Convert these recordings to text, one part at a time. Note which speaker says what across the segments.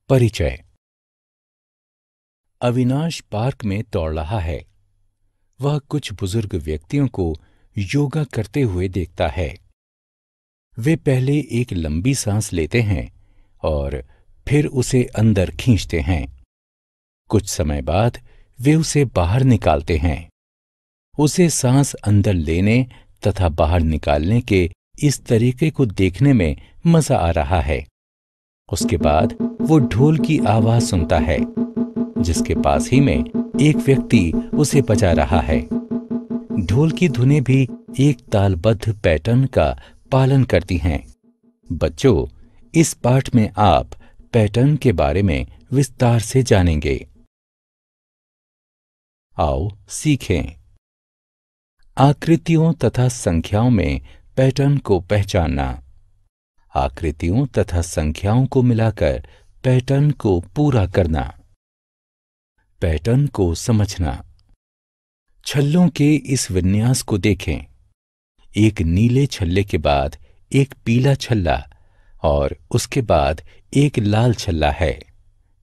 Speaker 1: परिचय। अविनाश पार्क में दौड़ रहा है। वह कुछ बुजुर्ग व्यक्तियों को योगा करते हुए देखता है। वे पहले एक लंबी सांस लेते हैं और फिर उसे अंदर खींचते हैं। कुछ समय बाद वे उसे बाहर निकालते हैं। उसे सांस अंदर लेने तथा बाहर निकालने के इस तरीके को देखने में मजा आ रहा है। उसके बाद वो ढोल की आवाज सुनता है, जिसके पास ही में एक व्यक्ति उसे बजा रहा है। ढोल की धुनें भी एक तालबद्ध पैटर्न का पालन करती हैं। बच्चों, इस पाठ में आप पैटर्न के बारे में विस्तार से जानेंगे। आओ सीखें। आकृतियों तथा संख्याओं में पैटर्न को पहचानना। आकृतियों तथा संख्याओं को मिलाकर पैटर्न को पूरा करना। पैटर्न को समझना। छल्लों के इस विन्यास को देखें। एक नीले छल्ले के बाद एक पीला छल्ला और उसके बाद एक लाल छल्ला है।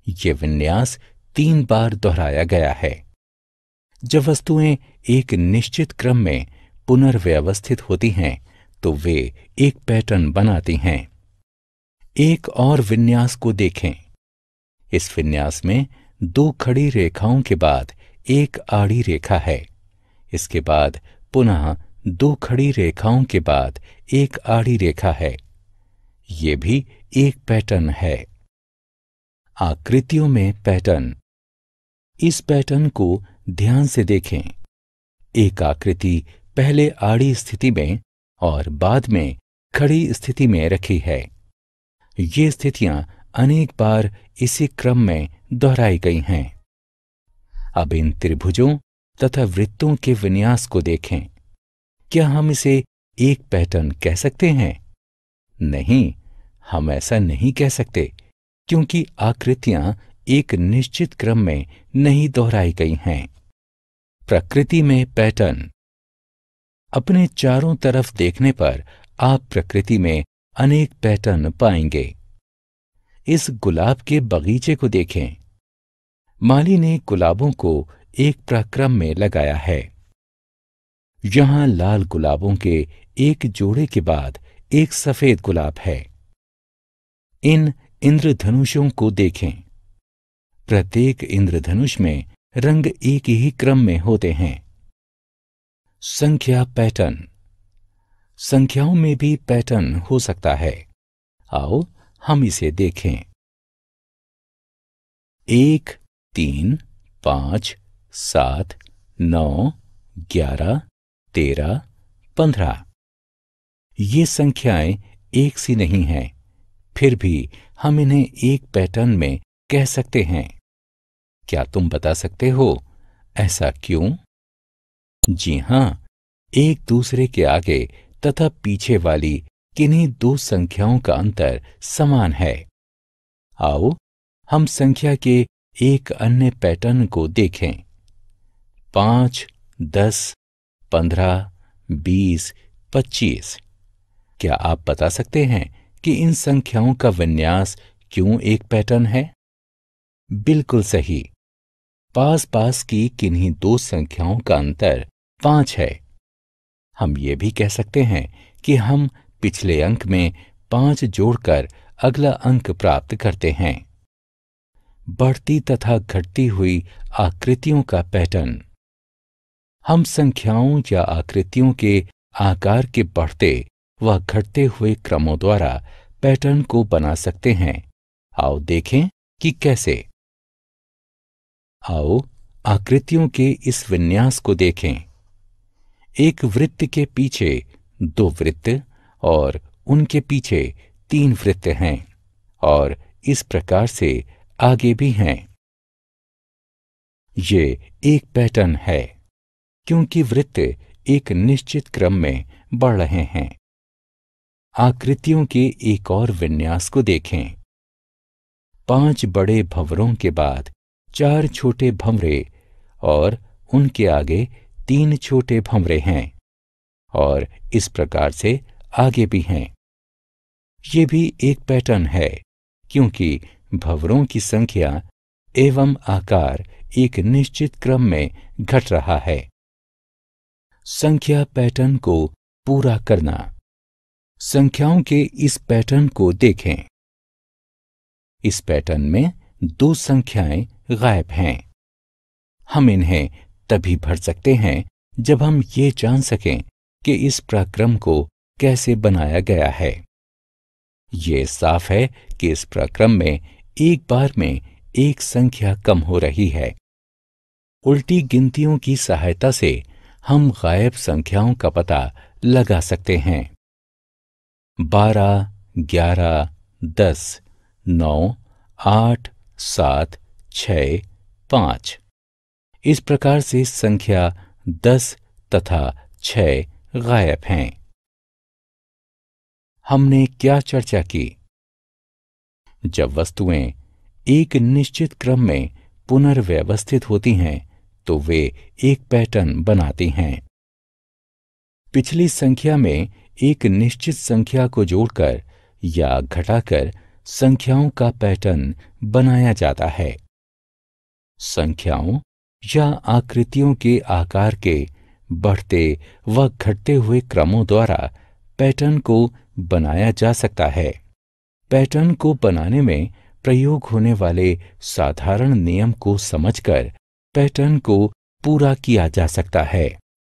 Speaker 1: ये विन्यास 3 बार दोहराया गया है। जब वस्तुएं एक निश्चित क्रम में पुनर्व्यवस्थित होती हैं तो वे एक पैटर्न बनाती हैं। एक और विन्यास को देखें। इस विन्यास में 2 खड़ी रेखाओं के बाद एक आड़ी रेखा है। इसके बाद पुनः 2 खड़ी रेखाओं के बाद एक आड़ी रेखा है। ये भी एक पैटर्न है। आकृतियों में पैटर्न। इस पैटर्न को ध्यान से देखें। एक आकृति पहले आड़ी स्थिति में और बाद में खड़ी स्थिति में रखी है। ये स्थितियां अनेक बार इसी क्रम में दोहराई गई हैं। अब इन त्रिभुजों तथा वृत्तों के विन्यास को देखें। क्या हम इसे एक पैटर्न कह सकते हैं? नहीं, हम ऐसा नहीं कह सकते, क्योंकि आकृतियां एक निश्चित क्रम में नहीं दोहराई गई हैं। प्रकृति में पैटर्न। अपने चारों तरफ देखने पर आप प्रकृति में अनेक पैटर्न पाएंगे। इस गुलाब के बगीचे को देखें। माली ने गुलाबों को एक प्रक्रम में लगाया है। यहां लाल गुलाबों के एक जोड़े के बाद एक सफेद गुलाब है। इन इंद्रधनुषों को देखें। प्रत्येक इंद्रधनुष में रंग एक ही क्रम में होते हैं। संख्या पैटर्न। संख्याओं में भी पैटर्न हो सकता है। आओ हम इसे देखें। 1, 3, 5, 7, 9, 11, 13, 15। ये संख्याएं एक सी नहीं हैं, फिर भी हम इन्हें एक पैटर्न में कह सकते हैं। क्या तुम बता सकते हो ऐसा क्यों? जी हां, एक दूसरे के आगे तथा पीछे वाली किन्हीं 2 संख्याओं का अंतर समान है। आओ हम संख्या के एक अन्य पैटर्न को देखें। 5, 10, 15, 20, 25। क्या आप बता सकते हैं कि इन संख्याओं का विन्यास क्यों एक पैटर्न है? बिल्कुल सही। पास पास की किन्हीं 2 संख्याओं का अंतर 5 है। हम ये भी कह सकते हैं कि हम पिछले अंक में 5 जोड़कर अगला अंक प्राप्त करते हैं। बढ़ती तथा घटती हुई आकृतियों का पैटर्न। हम संख्याओं या आकृतियों के आकार के बढ़ते व घटते हुए क्रमों द्वारा पैटर्न को बना सकते हैं। आओ देखें कि कैसे। आओ आकृतियों के इस विन्यास को देखें। एक वृत्त के पीछे 2 वृत्त और उनके पीछे 3 वृत्त हैं और इस प्रकार से आगे भी हैं। ये एक पैटर्न है, क्योंकि वृत्त एक निश्चित क्रम में बढ़ रहे हैं। आकृतियों के एक और विन्यास को देखें। 5 बड़े भंवरों के बाद 4 छोटे भंवरे और उनके आगे 3 छोटे भंवरे हैं और इस प्रकार से आगे भी हैं। ये भी एक पैटर्न है, क्योंकि भंवरों की संख्या एवं आकार एक निश्चित क्रम में घट रहा है। संख्या पैटर्न को पूरा करना। संख्याओं के इस पैटर्न को देखें। इस पैटर्न में 2 संख्याएं गायब हैं। हम इन्हें तभी भर सकते हैं जब हम ये जान सकें कि इस प्रक्रम को कैसे बनाया गया है। ये साफ है कि इस प्रक्रम में एक बार में एक संख्या कम हो रही है। उल्टी गिनतियों की सहायता से हम गायब संख्याओं का पता लगा सकते हैं। 12, 11, 10, 9, 8, 7, 6, 5। इस प्रकार से संख्या 10 तथा 6 गायब हैं। हमने क्या चर्चा की? जब वस्तुएं एक निश्चित क्रम में पुनर्व्यवस्थित होती हैं तो वे एक पैटर्न बनाती हैं। पिछली संख्या में एक निश्चित संख्या को जोड़कर या घटाकर संख्याओं का पैटर्न बनाया जाता है। संख्याओं या आकृतियों के आकार के बढ़ते व घटते हुए क्रमों द्वारा पैटर्न को बनाया जा सकता है। पैटर्न को बनाने में प्रयोग होने वाले साधारण नियम को समझकर पैटर्न को पूरा किया जा सकता है।